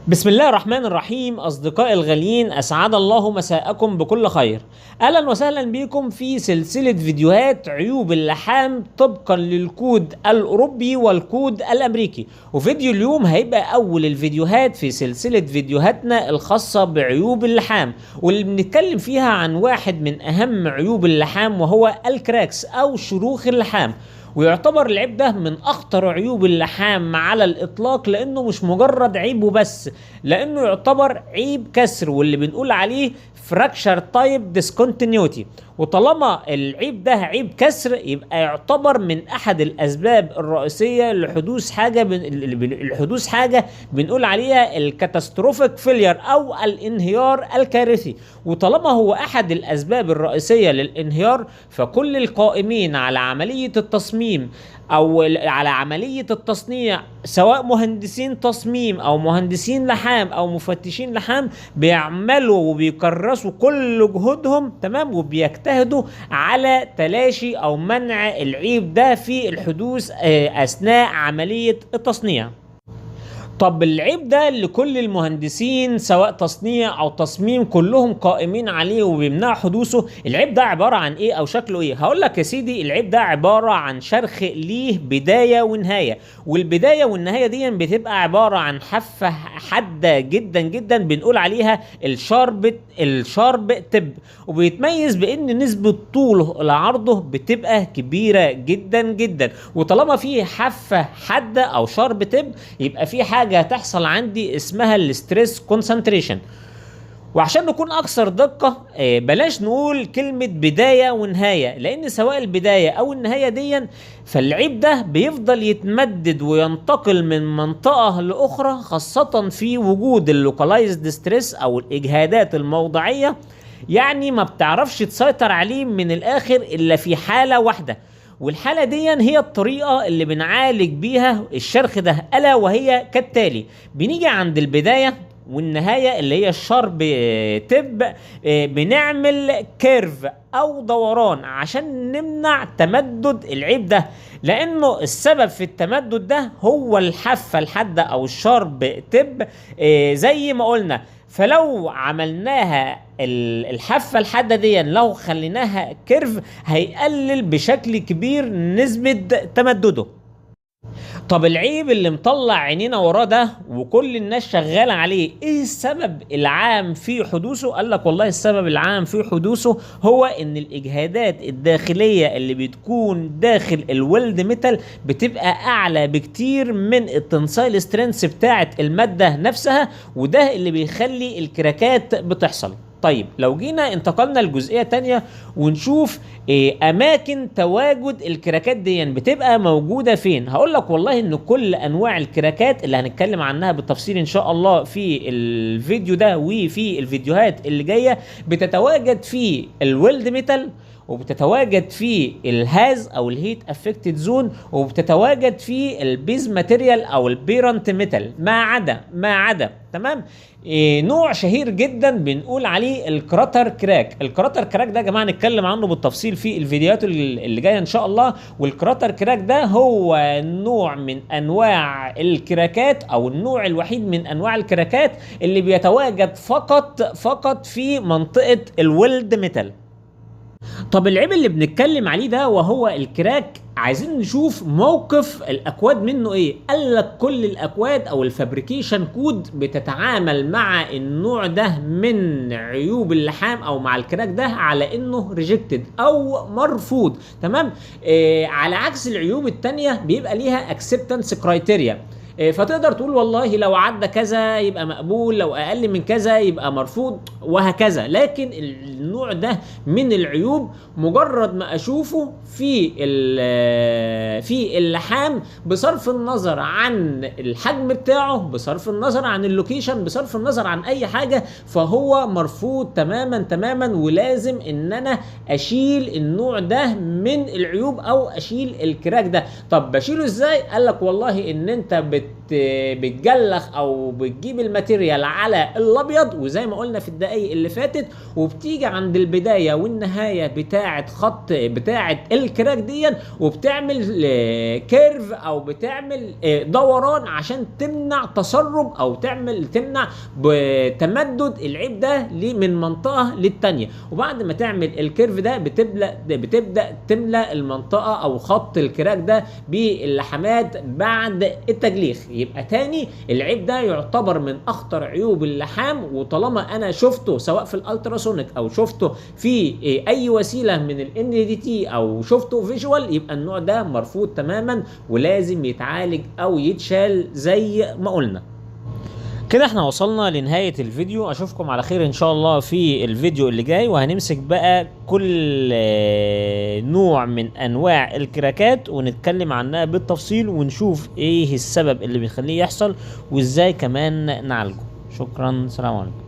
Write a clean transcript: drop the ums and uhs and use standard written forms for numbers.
بسم الله الرحمن الرحيم. أصدقائي الغاليين، أسعد الله مساءكم بكل خير. أهلا وسهلا بكم في سلسلة فيديوهات عيوب اللحام طبقا للكود الأوروبي والكود الأمريكي. وفيديو اليوم هيبقى أول الفيديوهات في سلسلة فيديوهاتنا الخاصة بعيوب اللحام، واللي بنتكلم فيها عن واحد من أهم عيوب اللحام وهو الكراكس أو شروخ اللحام. ويعتبر العيب ده من اخطر عيوب اللحام على الاطلاق، لانه مش مجرد عيب وبس، لانه يعتبر عيب كسر واللي بنقول عليه فراكشر تايب ديسكونتينيوتي. وطالما العيب ده عيب كسر يبقى يعتبر من احد الاسباب الرئيسيه لحدوث حاجه بنقول عليها الكاتاستروفيك فيلير او الانهيار الكارثي. وطالما هو احد الاسباب الرئيسيه للانهيار، فكل القائمين على عمليه التصميم او على عمليه التصنيع، سواء مهندسين تصميم او مهندسين لحام او مفتشين لحام، بيعملوا وبيكرسوا كل جهودهم تمام وبيجتهدوا على تلاشي او منع العيب ده في الحدوث اثناء عمليه التصنيع. طب العيب ده اللي كل المهندسين سواء تصنيع او تصميم كلهم قائمين عليه وبيمنع حدوثه، العيب ده عبارة عن ايه او شكله ايه؟ هقول لك يا سيدي، العيب ده عبارة عن شرخ ليه بداية ونهاية، والبداية والنهاية دي بتبقى عبارة عن حافة حادة جدا جدا بنقول عليها الشارب تب، وبيتميز بان نسبة طوله لعرضه بتبقى كبيرة جدا جدا. وطالما في حافة حادة او شارب تب، يبقى في حاجة هتحصل عندي اسمها الستريس كونسنتريشن. وعشان نكون اكثر دقة، بلاش نقول كلمة بداية ونهاية، لان سواء البداية او النهاية دي فالعيب ده بيفضل يتمدد وينتقل من منطقة لاخرى، خاصة في وجود اللوكالايزد ستريس او الاجهادات الموضعية. يعني ما بتعرفش تسيطر عليه من الاخر الا في حالة واحدة، والحالة دي هي الطريقة اللي بنعالج بيها الشرخ ده، ألا وهي كالتالي: بنيجي عند البداية والنهاية اللي هي الشرب تب، بنعمل كيرف أو دوران عشان نمنع تمدد العيب ده، لأنه السبب في التمدد ده هو الحافة الحادة أو الشرب تب زي ما قلنا. فلو عملناها الحافة الحادة دي، لو خليناها كيرف، هيقلل بشكل كبير نسبة تمدده. طب العيب اللي مطلع عينينا وراه ده وكل الناس شغالة عليه، ايه السبب العام في حدوثه؟ قال لك والله السبب العام في حدوثه هو ان الاجهادات الداخلية اللي بتكون داخل الويلد ميتال بتبقى اعلى بكتير من التنسايل سترينث بتاعت المادة نفسها، وده اللي بيخلي الكراكات بتحصل. طيب لو جينا انتقلنا لجزئية تانية ونشوف اماكن تواجد الكراكات دي بتبقى موجودة فين، هقول لك والله ان كل انواع الكراكات اللي هنتكلم عنها بالتفصيل ان شاء الله في الفيديو ده وفي الفيديوهات اللي جاية بتتواجد في الويلد ميتال، وبتتواجد في الهاز او الهيت افكتد زون، وبتتواجد في البيز ماتيريال او البيرنت ميتال، ما عدا تمام نوع شهير جدا بنقول عليه الكراتر كراك. الكراتر كراك ده يا جماعه نتكلم عنه بالتفصيل في الفيديوهات اللي جايه ان شاء الله. والكراتر كراك ده هو نوع من انواع الكراكات او النوع الوحيد من انواع الكراكات اللي بيتواجد فقط في منطقه الويلد ميتال. طب العيب اللي بنتكلم عليه ده وهو الكراك، عايزين نشوف موقف الاكواد منه ايه. قال لك كل الاكواد او الفابريكيشن كود بتتعامل مع النوع ده من عيوب اللحام او مع الكراك ده على انه ريجكتد او مرفوض، تمام. على عكس العيوب التانية بيبقى ليها اكسبتنس كرايتيريا، فتقدر تقول والله لو عدى كذا يبقى مقبول، لو اقل من كذا يبقى مرفوض، وهكذا. لكن النوع ده من العيوب مجرد ما اشوفه في اللحام، بصرف النظر عن الحجم بتاعه، بصرف النظر عن اللوكيشن، بصرف النظر عن اي حاجة، فهو مرفوض تماما، ولازم ان انا اشيل النوع ده من العيوب او اشيل الكراك ده. طب بشيله ازاي؟ قال لك والله ان انت بتجلخ او بتجيب الماتيريال على الابيض، وزي ما قلنا في الدقايق اللي فاتت، وبتيجي عند البدايه والنهايه بتاعه خط بتاعه الكراك دي، وبتعمل كيرف او بتعمل دوران عشان تمنع تسرب او تمنع بتمدد العيب ده من منطقه للتانيه. وبعد ما تعمل الكيرف ده بتبدا تملى المنطقه او خط الكراك ده باللحامات بعد التجليخ. يبقى تاني العيب ده يعتبر من اخطر عيوب اللحام، وطالما انا شفته سواء في الالتراسونيك او شفته في اي وسيله من الان دي تي او شفته فيجوال، يبقى النوع ده مرفوض تماما ولازم يتعالج او يتشال زي ما قلنا. كده احنا وصلنا لنهاية الفيديو. اشوفكم على خير ان شاء الله في الفيديو اللي جاي، وهنمسك بقى كل نوع من انواع الكراكات ونتكلم عنها بالتفصيل، ونشوف ايه السبب اللي بيخليه يحصل وازاي كمان نعالجه. شكرا، سلام عليكم.